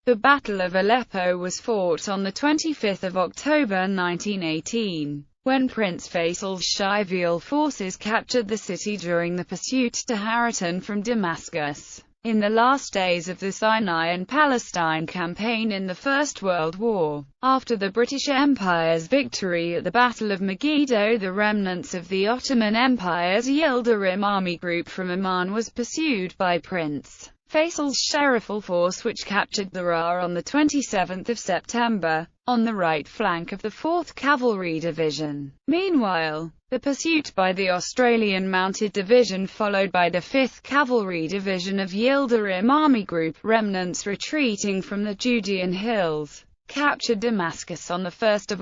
The Battle of Aleppo was fought on 25 October 1918, when Prince Faisal's Shaivial forces captured the city during the pursuit to Haratan from Damascus. In the last days of the Sinai and Palestine campaign in the First World War, after the British Empire's victory at the Battle of Megiddo, the remnants of the Ottoman Empire's Yildirim army group from Amman was pursued by Prince Faisal's Sharifal force, which captured Daraa on 27 September, on the right flank of the 4th Cavalry Division. Meanwhile, the pursuit by the Australian Mounted Division, followed by the 5th Cavalry Division of Yildirim Army Group, remnants retreating from the Judean hills, captured Damascus on 1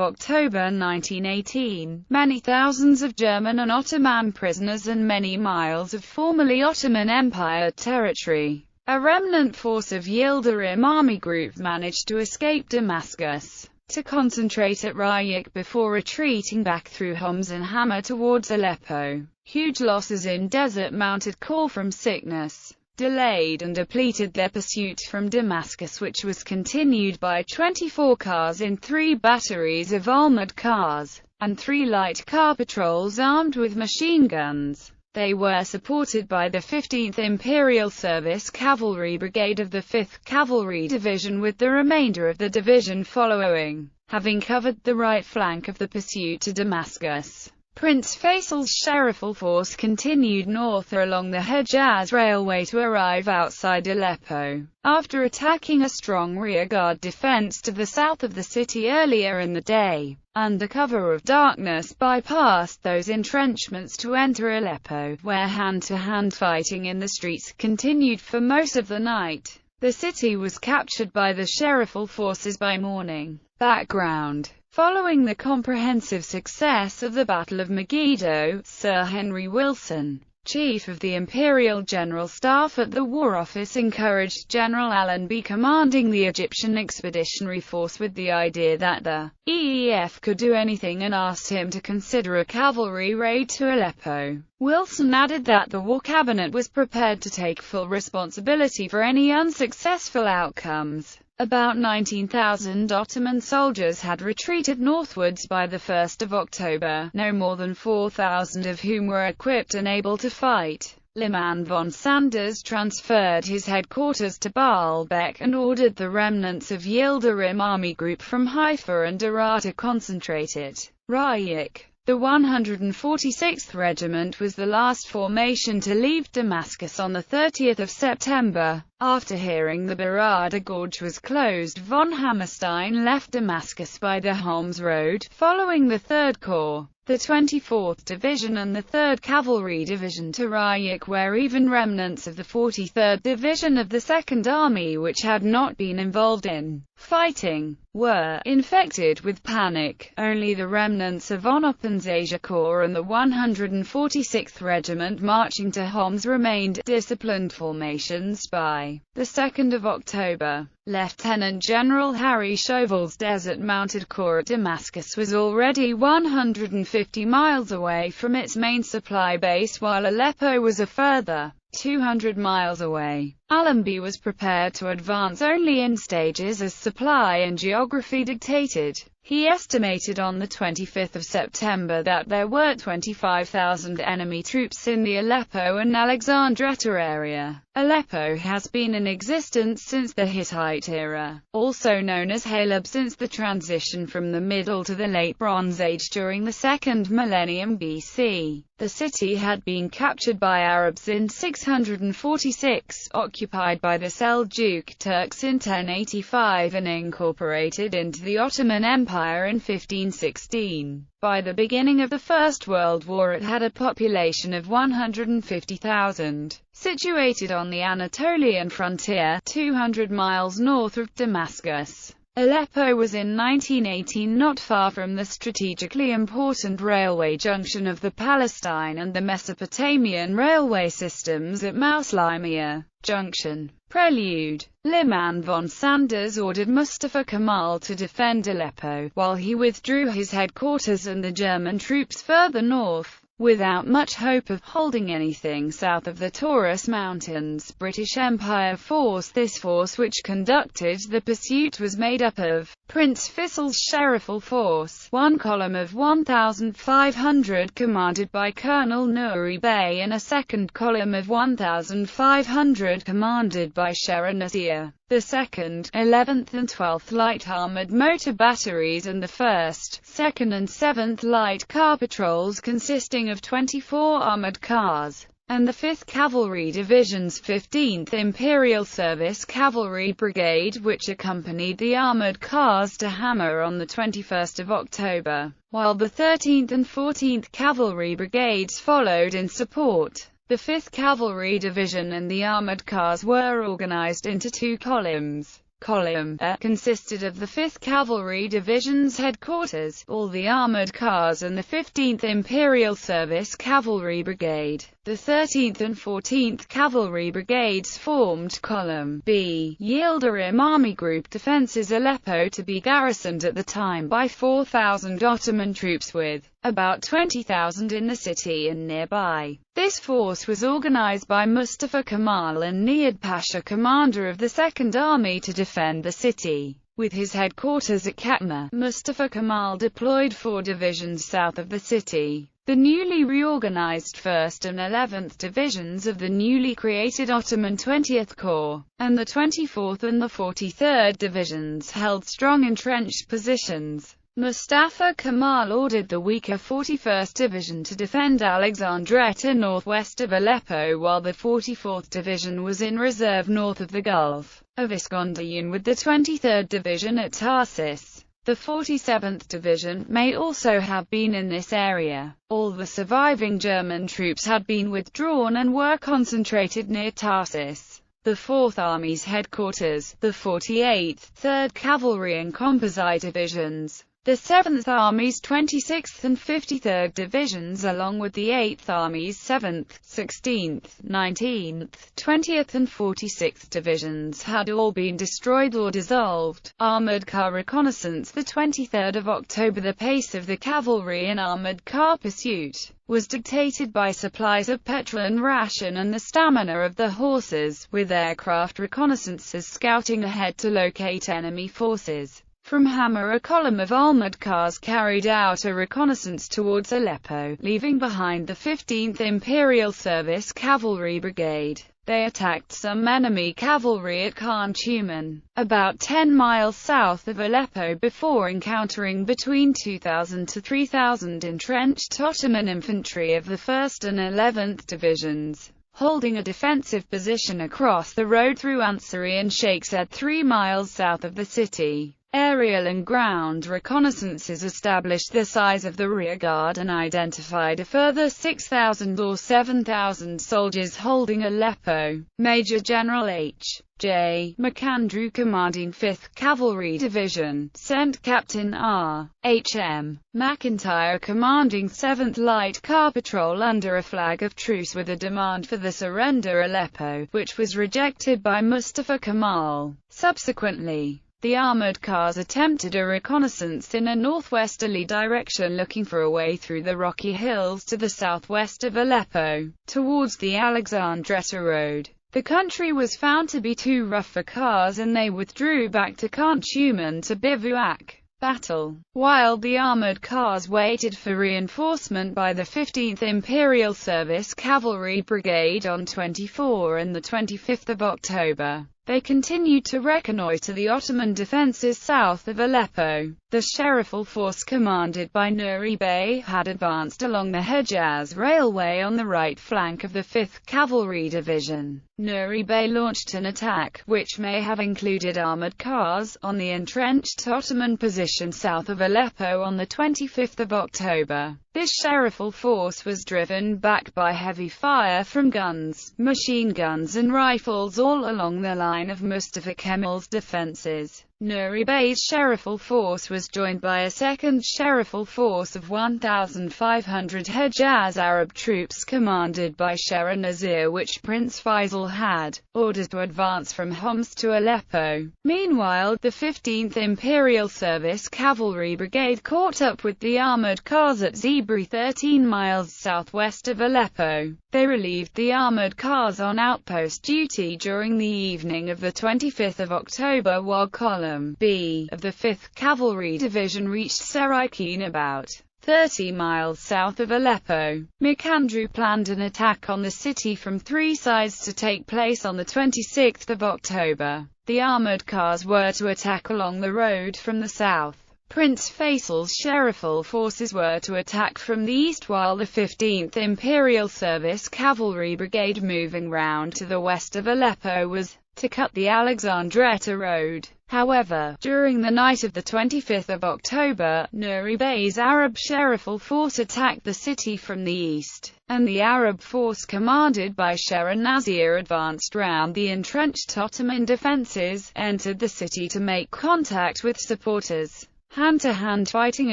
October 1918. Many thousands of German and Ottoman prisoners and many miles of formerly Ottoman Empire territory. A remnant force of Yildirim Army Group managed to escape Damascus, to concentrate at Rayyak before retreating back through Homs and Hama towards Aleppo. Huge losses in Desert Mounted Corps from sickness delayed and depleted their pursuit from Damascus, which was continued by 24 cars in 3 batteries of armored cars, and 3 light car patrols armed with machine guns. They were supported by the 15th Imperial Service Cavalry Brigade of the 5th Cavalry Division, with the remainder of the division following, having covered the right flank of the pursuit to Damascus. Prince Faisal's Sharifal force continued north along the Hejaz Railway to arrive outside Aleppo. After attacking a strong rearguard defense to the south of the city earlier in the day, under cover of darkness bypassed those entrenchments to enter Aleppo, where hand-to-hand fighting in the streets continued for most of the night. The city was captured by the Sharifal forces by morning. Background: following the comprehensive success of the Battle of Megiddo, Sir Henry Wilson, Chief of the Imperial General Staff at the War Office, encouraged General Allenby commanding the Egyptian Expeditionary Force with the idea that the EEF could do anything, and asked him to consider a cavalry raid to Aleppo. Wilson added that the War Cabinet was prepared to take full responsibility for any unsuccessful outcomes. About 19,000 Ottoman soldiers had retreated northwards by the 1st of October, no more than 4,000 of whom were equipped and able to fight. Liman von Sanders transferred his headquarters to Baalbek and ordered the remnants of Yildirim Army Group from Haifa and Daraa to concentrate at Rayyak. The 146th Regiment was the last formation to leave Damascus on 30 September. After hearing the Barada Gorge was closed, von Hammerstein left Damascus by the Homs Road, following the 3rd Corps, the 24th Division and the 3rd Cavalry Division to Rayyak, where even remnants of the 43rd Division of the 2nd Army, which had not been involved in fighting, were infected with panic. Only the remnants of von Oppen's Asia Corps and the 146th Regiment marching to Homs remained disciplined formations by the 2nd of October. Lieutenant General Harry Chauvel's Desert Mounted Corps at Damascus was already 150 miles away from its main supply base, while Aleppo was a further 200 miles away. Allenby was prepared to advance only in stages as supply and geography dictated. He estimated on 25 September that there were 25,000 enemy troops in the Aleppo and Alexandretta area. Aleppo has been in existence since the Hittite era, also known as Halab since the transition from the Middle to the Late Bronze Age during the 2nd millennium BC. The city had been captured by Arabs in 646, occupied by the Seljuk Turks in 1085 and incorporated into the Ottoman Empire in 1516. By the beginning of the First World War it had a population of 150,000. Situated on the Anatolian frontier, 200 miles north of Damascus, Aleppo was in 1918 not far from the strategically important railway junction of the Palestine and the Mesopotamian railway systems at Mouslimia Junction. Prelude: Liman von Sanders ordered Mustafa Kemal to defend Aleppo, while he withdrew his headquarters and the German troops further north. Without much hope of holding anything south of the Taurus Mountains, British Empire force. This force which conducted the pursuit was made up of Prince Faisal's Shariful force, one column of 1,500 commanded by Colonel Nuri Bey and a second column of 1,500 commanded by Shera Nasir. The 2nd, 11th and 12th Light Armored Motor Batteries and the 1st, 2nd and 7th Light Car Patrols consisting of 24 armored cars, and the 5th Cavalry Division's 15th Imperial Service Cavalry Brigade, which accompanied the armored cars to Hammer on the 21st of October, while the 13th and 14th Cavalry Brigades followed in support. The 5th Cavalry Division and the armored cars were organized into two columns. Column A consisted of the 5th Cavalry Division's headquarters, all the armored cars and the 15th Imperial Service Cavalry Brigade. The 13th and 14th Cavalry Brigades formed Column B. Yildirim Army Group defenses Aleppo to be garrisoned at the time by 4,000 Ottoman troops with about 20,000 in the city and nearby. This force was organized by Mustafa Kemal and Niad Pasha, commander of the Second Army, to defend the city. With his headquarters at Katma, Mustafa Kemal deployed 4 divisions south of the city. The newly reorganized 1st and 11th Divisions of the newly created Ottoman 20th Corps, and the 24th and the 43rd Divisions held strong entrenched positions. Mustafa Kemal ordered the weaker 41st Division to defend Alexandretta northwest of Aleppo, while the 44th Division was in reserve north of the Gulf of Iskenderun with the 23rd Division at Tarsus. The 47th Division may also have been in this area. All the surviving German troops had been withdrawn and were concentrated near Tarsus. The 4th Army's headquarters, the 48th, 3rd Cavalry and Composite Divisions, the 7th Army's 26th and 53rd Divisions along with the 8th Army's 7th, 16th, 19th, 20th and 46th Divisions had all been destroyed or dissolved. Armored Car Reconnaissance. The 23rd of October. The pace of the cavalry in armored car pursuit was dictated by supplies of petrol and ration and the stamina of the horses, with aircraft reconnaissances scouting ahead to locate enemy forces. From Hammer, a column of armored cars carried out a reconnaissance towards Aleppo, leaving behind the 15th Imperial Service Cavalry Brigade. They attacked some enemy cavalry at Khan Tuman, about 10 miles south of Aleppo, before encountering between 2,000 to 3,000 entrenched Ottoman infantry of the 1st and 11th Divisions, holding a defensive position across the road through Ansari and Sheikh Zed 3 miles south of the city. Aerial and ground reconnaissances established the size of the rearguard and identified a further 6,000 or 7,000 soldiers holding Aleppo. Major General H. J. McAndrew, commanding 5th Cavalry Division, sent Captain R. H. M. McIntyre, commanding 7th Light Car Patrol, under a flag of truce with a demand for the surrender Aleppo, which was rejected by Mustafa Kemal. Subsequently, the armored cars attempted a reconnaissance in a northwesterly direction, looking for a way through the rocky hills to the southwest of Aleppo, towards the Alexandretta road. The country was found to be too rough for cars and they withdrew back to Khan Tuman to bivouac. Battle. While the armored cars waited for reinforcement by the 15th Imperial Service Cavalry Brigade on 24 and the 25th of October, they continued to reconnoiter the Ottoman defences south of Aleppo. The Shariful force, commanded by Nuri Bey, had advanced along the Hejaz Railway on the right flank of the 5th Cavalry Division. Nuri Bey launched an attack, which may have included armoured cars, on the entrenched Ottoman position south of Aleppo on the 25th of October. This Shariful force was driven back by heavy fire from guns, machine guns and rifles all along the line of Mustafa Kemal's defences. Nuri Bey's Sherifal force was joined by a second Sherifal force of 1,500 Hejaz Arab troops commanded by Shera Nazir, which Prince Faisal had ordered to advance from Homs to Aleppo. Meanwhile, the 15th Imperial Service Cavalry Brigade caught up with the armoured cars at Zebri, 13 miles southwest of Aleppo. They relieved the armoured cars on outpost duty during the evening of the 25th of October, while Column B of the 5th Cavalry Division reached Seraikin, about 30 miles south of Aleppo. Macandrew planned an attack on the city from three sides to take place on the 26th of October. The armoured cars were to attack along the road from the south. Prince Faisal's Sherifal forces were to attack from the east, while the 15th Imperial Service Cavalry Brigade, moving round to the west of Aleppo, was to cut the Alexandretta road. However, during the night of the 25th of October, Nuri Bey's Arab Sherifal force attacked the city from the east, and the Arab force commanded by Shera Nazir advanced round the entrenched Ottoman defences, entered the city to make contact with supporters. Hand-to-hand fighting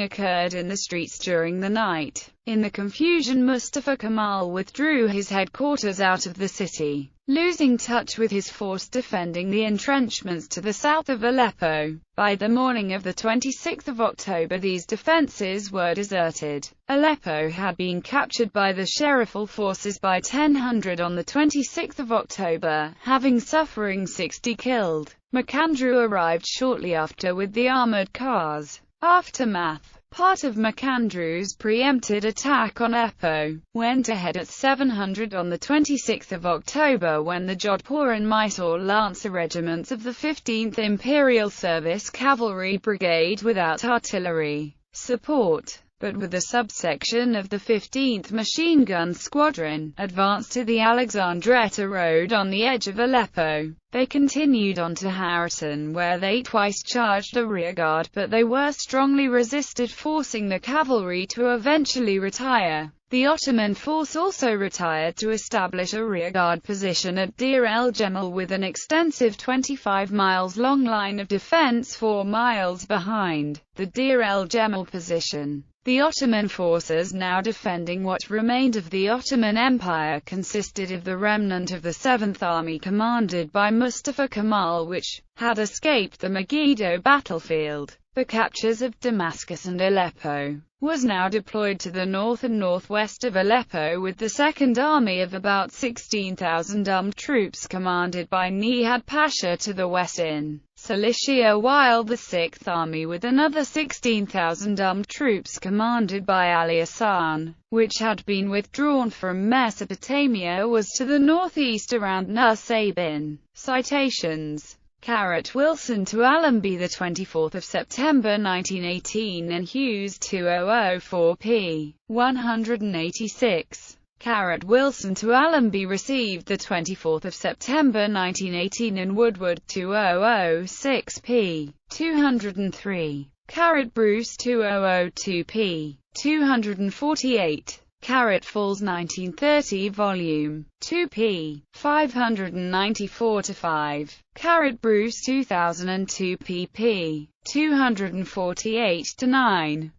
occurred in the streets during the night. In the confusion, Mustafa Kemal withdrew his headquarters out of the city, losing touch with his force defending the entrenchments to the south of Aleppo. By the morning of the 26th of October, these defences were deserted. Aleppo had been captured by the Sherifal forces by 1000 on the 26th of October, having suffering 60 killed. Macandrew arrived shortly after with the armoured cars. Aftermath. Part of Macandrew's preempted attack on Aleppo went ahead at 700 on the 26th of October, when the Jodhpur and Mysore Lancer regiments of the 15th Imperial Service Cavalry Brigade, without artillery support, but with a subsection of the 15th Machine Gun Squadron, advanced to the Alexandretta road on the edge of Aleppo. They continued on to Haratan, where they twice charged a rearguard, but they were strongly resisted, forcing the cavalry to eventually retire. The Ottoman force also retired to establish a rearguard position at Deir el-Jemal with an extensive 25 miles long line of defense 4 miles behind the Deir el-Jemal position. The Ottoman forces now defending what remained of the Ottoman Empire consisted of the remnant of the 7th Army commanded by Mustafa Kemal, which had escaped the Megiddo battlefield. The captures of Damascus and Aleppo was now deployed to the north and northwest of Aleppo, with the 2nd Army of about 16,000 armed troops commanded by Nihad Pasha to the west in Cilicia, while the 6th Army, with another 16,000 armed troops commanded by Ali Hassan, which had been withdrawn from Mesopotamia, was to the northeast around Nusaybin. Citations. Wilson to Allenby, 24 September 1918, and Hughes 2004 p. 186. Wilson to Allenby received 24 September 1918, and Woodward 2006 p. 203. Bruce 2002 p. 248. Falls 1930 Volume 2 p. 594-5. Bruce 2002 pp. 248-9.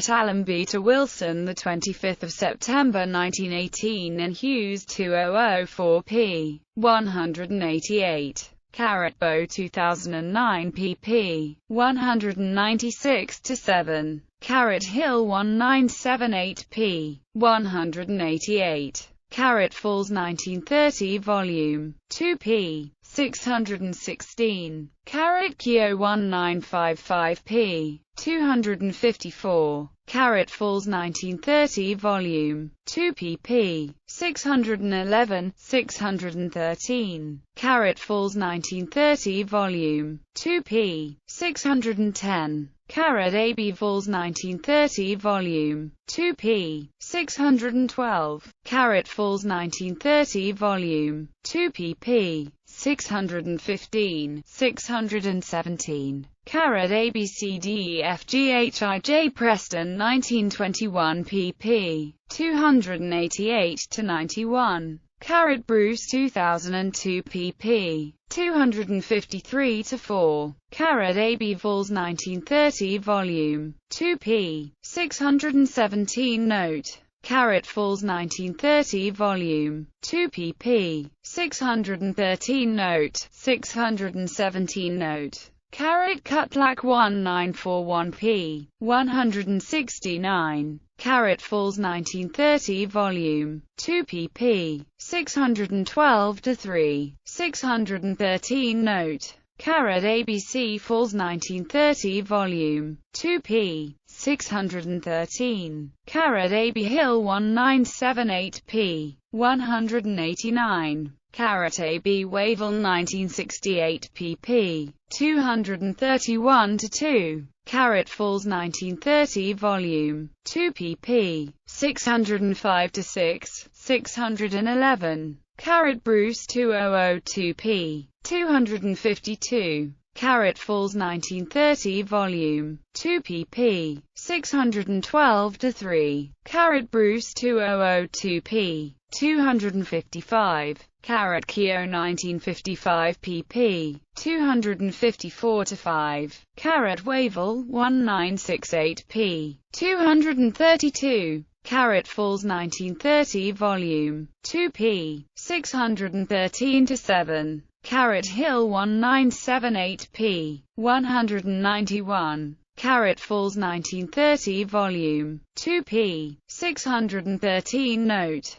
Allenby to Wilson 25 September 1918, and Hughes 2004 p. 188. Bow 2009 pp. 196-7. Hill 1978 p. 188. Falls 1930 Volume 2 p. 616. Kyo 1955 p. 254. Falls 1930 Volume 2 pp. 611, 613. Falls 1930 Volume 2 p. 610. AB Falls 1930 Volume 2 p. 612. Falls 1930 Volume 2 pp. 615, 617. ABCDEFGHIJ Preston 1921 pp. 288-91. Carrot Bruce 2002 pp. 253-4. Carrot AB Vols 1930 Volume 2 p. 617 Note. Carrot Falls 1930 Volume 2 pp. 613 Note. 617 Note. Carrot Cutlack 1941 p. 169. Carrot Falls 1930 Volume 2 pp. 612-3. 613 Note. Carrot ABC Falls 1930 Volume 2 p. 613. Carrot AB Hill 1978 p. 189. Carrot AB Wavell 1968 pp. 231-2. Carrot Falls 1930 Volume 2 pp. 605-6. 611. Carrot Bruce 2002 p. 252. Carrot Falls 1930 Volume 2 pp. 612-3. Carrot Bruce 2002 p. 255. Carrot Keo 1955 pp. 254-5. Carrot Wavell 1968 p. 232. Carrot Falls 1930 Volume 2 p. 613-7. Carrot Hill 1978 p. 191. Carrot Falls 1930 Volume 2 p. 613 Note.